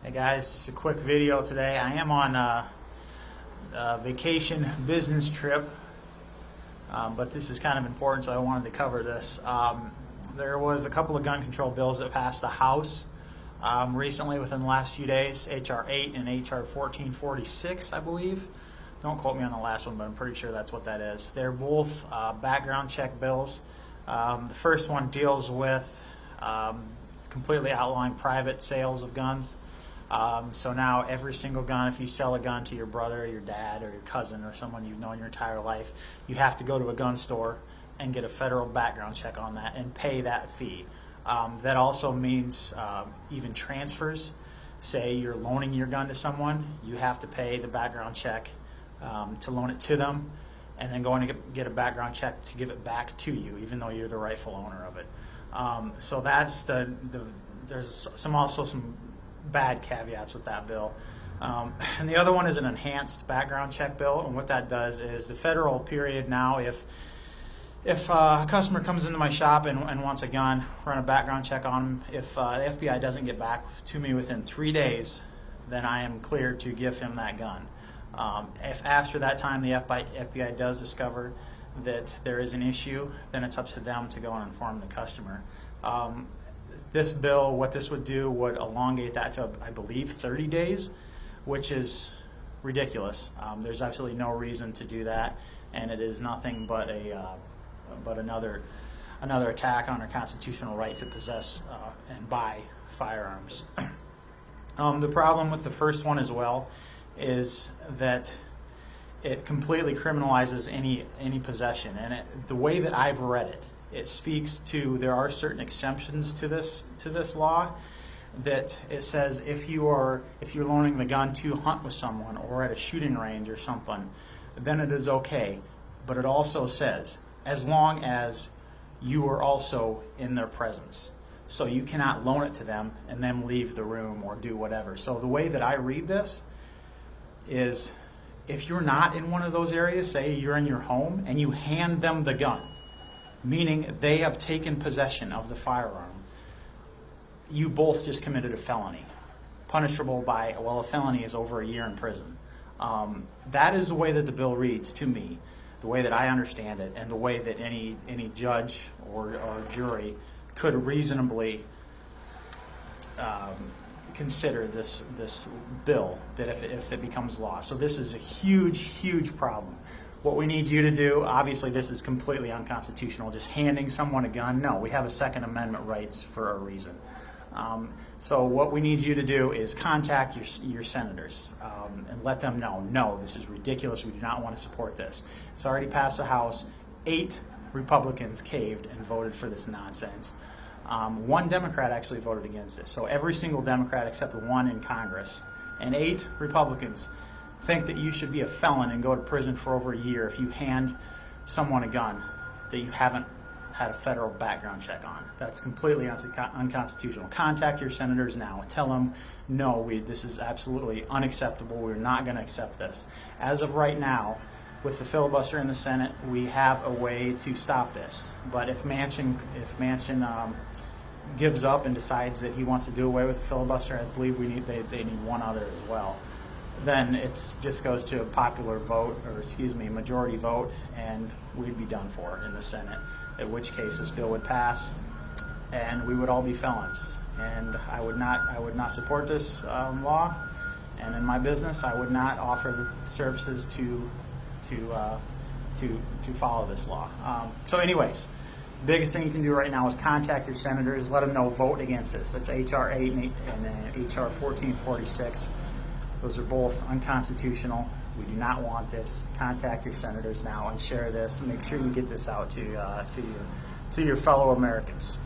Hey guys, just a quick video today. I am on a vacation business trip, but this is kind of important, so I wanted to cover this. There was a couple of gun control bills that passed the House recently within the last few days, HR8 and HR1446, I believe. Don't quote me on the last one, but I'm pretty sure that's what that is. They're both background check bills. The first one deals with completely outlawing private sales of guns. So now every single gun, if you sell a gun to your brother, your dad, or your cousin, or someone you've known your entire life, you have to go to a gun store and get a federal background check on that and pay that fee. That also means even transfers. Say you're loaning your gun to someone, you have to pay the background check to loan it to them, and then go and get a background check to give it back to you, even though you're the rightful owner of it. So that's there's also some bad caveats with that bill. And the other one is an enhanced background check bill, and what that does is the federal period now, if a customer comes into my shop and wants a gun, run a background check on them, if the FBI doesn't get back to me within 3 days, then I am cleared to give him that gun. If after that time the FBI does discover that there is an issue, then it's up to them to go and inform the customer. This bill, what this would do, would elongate that to, I believe, 30 days, which is ridiculous. There's absolutely no reason to do that, and it is nothing but another attack on our constitutional right to possess and buy firearms. The problem with the first one as well is that it completely criminalizes any possession, and the way that I've read it, it speaks to, there are certain exemptions to this law, that it says if you're loaning the gun to hunt with someone or at a shooting range or something, then it is okay. But it also says as long as you are also in their presence. So you cannot loan it to them and then leave the room or do whatever. So the way that I read this is, if you're not in one of those areas, say you're in your home and you hand them the gun, meaning they have taken possession of the firearm, you both just committed a felony, punishable by, well, a felony is over a year in prison. That is the way that the bill reads to me, the way that I understand it, and the way that any judge or jury could reasonably consider this bill, that if it becomes law. So this is a huge problem. What we need you to do, obviously this is completely unconstitutional, just handing someone a gun. No, we have a Second Amendment rights for a reason. So what we need you to do is contact your senators and let them know, no, this is ridiculous, we do not want to support this. It's already passed the House. 8 Republicans caved and voted for this nonsense. 1 Democrat actually voted against this. So every single Democrat except 1 in Congress, and 8 Republicans think that you should be a felon and go to prison for over a year if you hand someone a gun that you haven't had a federal background check on. That's completely unconstitutional. Contact your senators now and tell them, no, this is absolutely unacceptable. We're not going to accept this. As of right now, with the filibuster in the Senate, we have a way to stop this. But if Manchin gives up and decides that he wants to do away with the filibuster, I believe they need one other as well. Then it just goes to a popular vote, or majority vote, and we'd be done for in the Senate, in which case this bill would pass and we would all be felons. And I would not support this law, and in my business I would not offer the services to follow this law. So anyways, biggest thing you can do right now is contact your senators, let them know, vote against this. That's HR8 and HR1446. Those are both unconstitutional. We do not want this. Contact your senators now and share this. Make sure you get this out to your fellow Americans.